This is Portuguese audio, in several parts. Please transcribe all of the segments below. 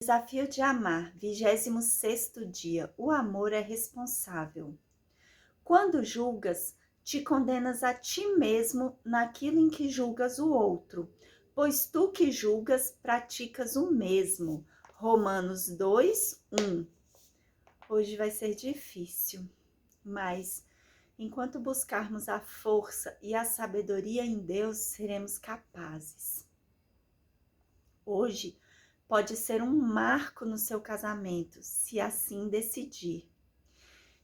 Desafio de amar, 26º dia. O amor é responsável. Quando julgas, te condenas a ti mesmo naquilo em que julgas o outro, pois tu que julgas, praticas o mesmo. Romanos 2:1. Hoje vai ser difícil, mas enquanto buscarmos a força e a sabedoria em Deus, seremos capazes. Hoje pode ser um marco no seu casamento, se assim decidir.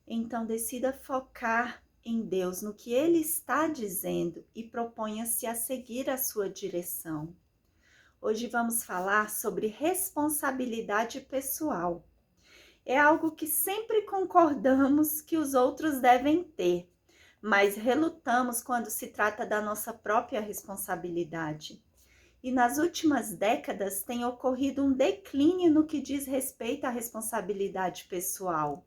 Então, decida focar em Deus, no que Ele está dizendo e proponha-se a seguir a sua direção. Hoje vamos falar sobre responsabilidade pessoal. É algo que sempre concordamos que os outros devem ter, mas relutamos quando se trata da nossa própria responsabilidade. E nas últimas décadas tem ocorrido um declínio no que diz respeito à responsabilidade pessoal.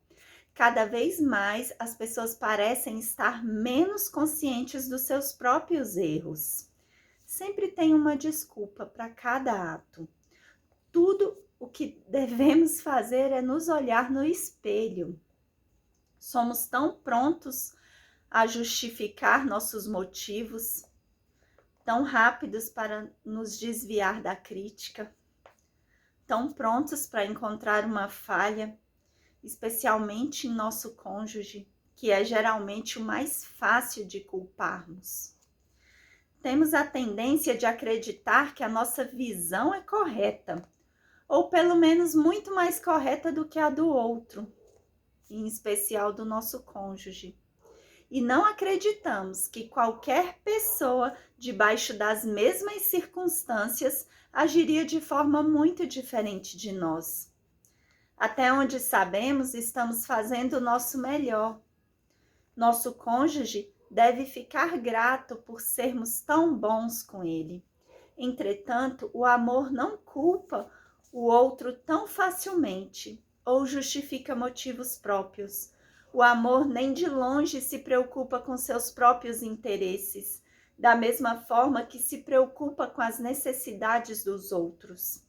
Cada vez mais as pessoas parecem estar menos conscientes dos seus próprios erros. Sempre tem uma desculpa para cada ato. Tudo o que devemos fazer é nos olhar no espelho. Somos tão prontos a justificar nossos motivos, tão rápidos para nos desviar da crítica, tão prontos para encontrar uma falha, especialmente em nosso cônjuge, que é geralmente o mais fácil de culparmos. Temos a tendência de acreditar que a nossa visão é correta, ou pelo menos muito mais correta do que a do outro, em especial do nosso cônjuge. E não acreditamos que qualquer pessoa, debaixo das mesmas circunstâncias, agiria de forma muito diferente de nós. Até onde sabemos, estamos fazendo o nosso melhor. Nosso cônjuge deve ficar grato por sermos tão bons com ele. Entretanto, o amor não culpa o outro tão facilmente ou justifica motivos próprios. O amor nem de longe se preocupa com seus próprios interesses, da mesma forma que se preocupa com as necessidades dos outros.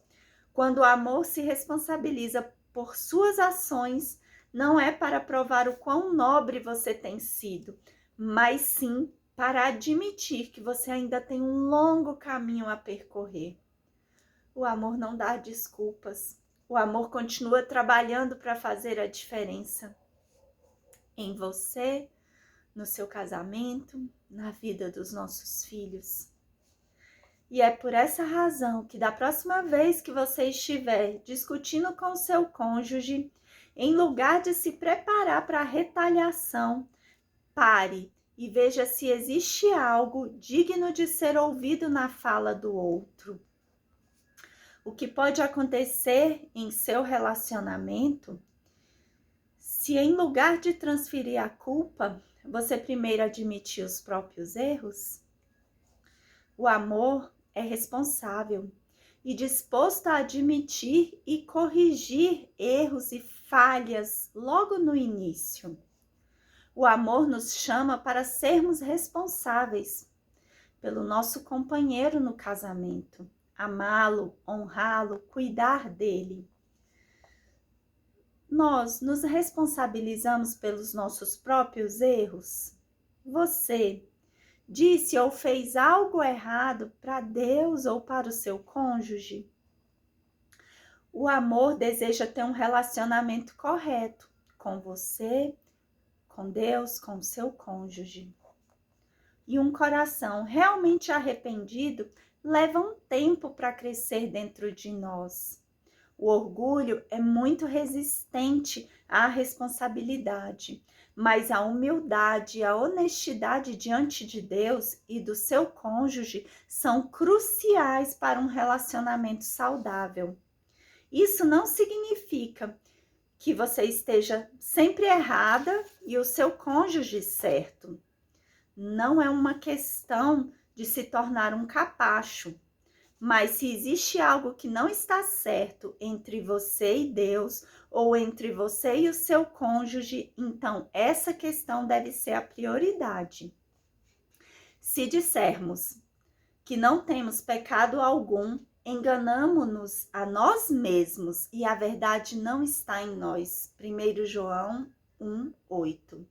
Quando o amor se responsabiliza por suas ações, não é para provar o quão nobre você tem sido, mas sim para admitir que você ainda tem um longo caminho a percorrer. O amor não dá desculpas. O amor continua trabalhando para fazer a diferença em você, no seu casamento, na vida dos nossos filhos. E é por essa razão que da próxima vez que você estiver discutindo com seu cônjuge, em lugar de se preparar para a retaliação, pare e veja se existe algo digno de ser ouvido na fala do outro. O que pode acontecer em seu relacionamento se, em lugar de transferir a culpa, você primeiro admitir os próprios erros? O amor é responsável e disposto a admitir e corrigir erros e falhas logo no início. O amor nos chama para sermos responsáveis pelo nosso companheiro no casamento, amá-lo, honrá-lo, cuidar dele. Nós nos responsabilizamos pelos nossos próprios erros? Você disse ou fez algo errado para Deus ou para o seu cônjuge? O amor deseja ter um relacionamento correto com você, com Deus, com o seu cônjuge. E um coração realmente arrependido leva um tempo para crescer dentro de nós. O orgulho é muito resistente à responsabilidade, mas a humildade e a honestidade diante de Deus e do seu cônjuge são cruciais para um relacionamento saudável. Isso não significa que você esteja sempre errada e o seu cônjuge certo. Não é uma questão de se tornar um capacho. Mas se existe algo que não está certo entre você e Deus, ou entre você e o seu cônjuge, então essa questão deve ser a prioridade. Se dissermos que não temos pecado algum, enganamo-nos a nós mesmos e a verdade não está em nós. 1 João 1:8.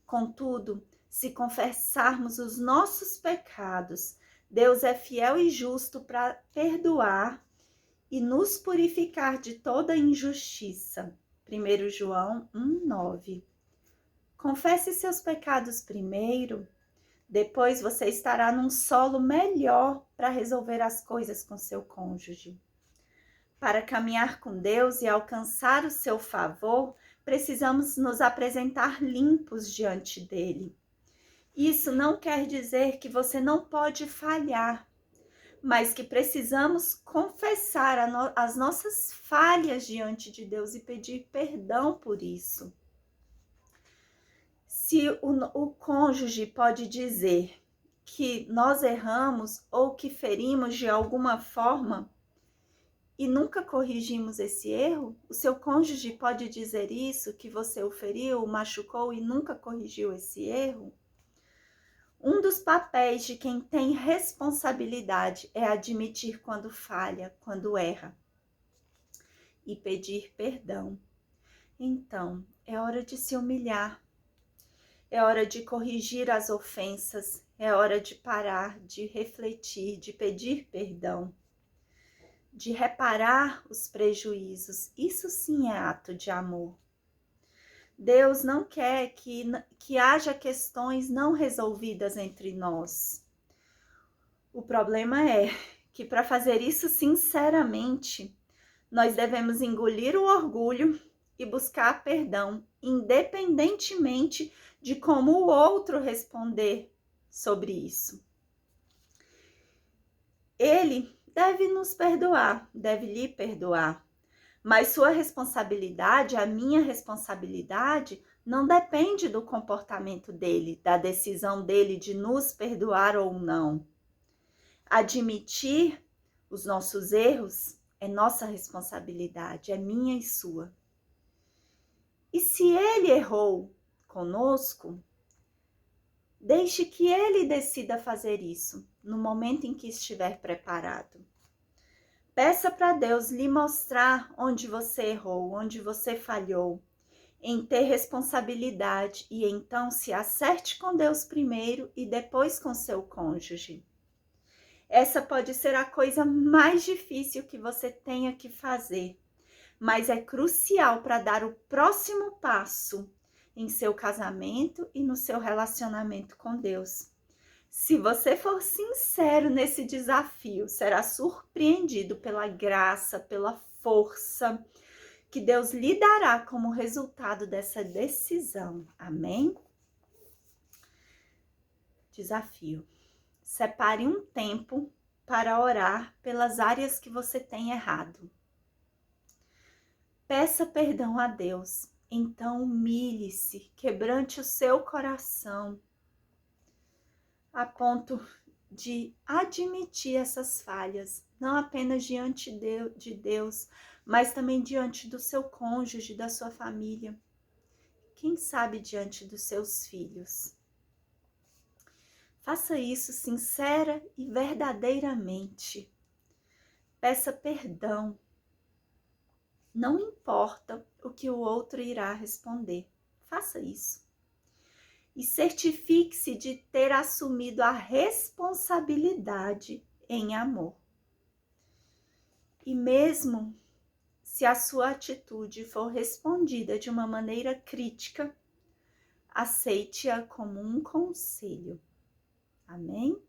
Contudo, se confessarmos os nossos pecados, Deus é fiel e justo para perdoar e nos purificar de toda injustiça. 1 João 1:9. Confesse seus pecados primeiro, depois você estará num solo melhor para resolver as coisas com seu cônjuge. Para caminhar com Deus e alcançar o seu favor, precisamos nos apresentar limpos diante dele. Isso não quer dizer que você não pode falhar, mas que precisamos confessar as nossas falhas diante de Deus e pedir perdão por isso. Se o cônjuge pode dizer que nós erramos ou que ferimos de alguma forma e nunca corrigimos esse erro, o seu cônjuge pode dizer isso, que você o feriu, o machucou e nunca corrigiu esse erro? Um dos papéis de quem tem responsabilidade é admitir quando falha, quando erra e pedir perdão. Então, é hora de se humilhar, é hora de corrigir as ofensas, é hora de parar, de refletir, de pedir perdão, de reparar os prejuízos. Isso sim é ato de amor. Deus não quer que haja questões não resolvidas entre nós. O problema é que para fazer isso sinceramente, nós devemos engolir o orgulho e buscar perdão, independentemente de como o outro responder sobre isso. Ele deve nos perdoar, deve lhe perdoar. Mas sua responsabilidade, a minha responsabilidade, não depende do comportamento dele, da decisão dele de nos perdoar ou não. Admitir os nossos erros é nossa responsabilidade, é minha e sua. E se ele errou conosco, deixe que ele decida fazer isso no momento em que estiver preparado. Peça para Deus lhe mostrar onde você errou, onde você falhou, em ter responsabilidade e então se acerte com Deus primeiro e depois com seu cônjuge. Essa pode ser a coisa mais difícil que você tenha que fazer, mas é crucial para dar o próximo passo em seu casamento e no seu relacionamento com Deus. Se você for sincero nesse desafio, será surpreendido pela graça, pela força que Deus lhe dará como resultado dessa decisão. Amém? Desafio. Separe um tempo para orar pelas áreas que você tem errado. Peça perdão a Deus. Então humilhe-se, quebrante o seu coração, a ponto de admitir essas falhas, não apenas diante de Deus, mas também diante do seu cônjuge, da sua família, quem sabe diante dos seus filhos. Faça isso sincera e verdadeiramente. Peça perdão. Não importa o que o outro irá responder. Faça isso. E certifique-se de ter assumido a responsabilidade em amor. E mesmo se a sua atitude for respondida de uma maneira crítica, aceite-a como um conselho. Amém?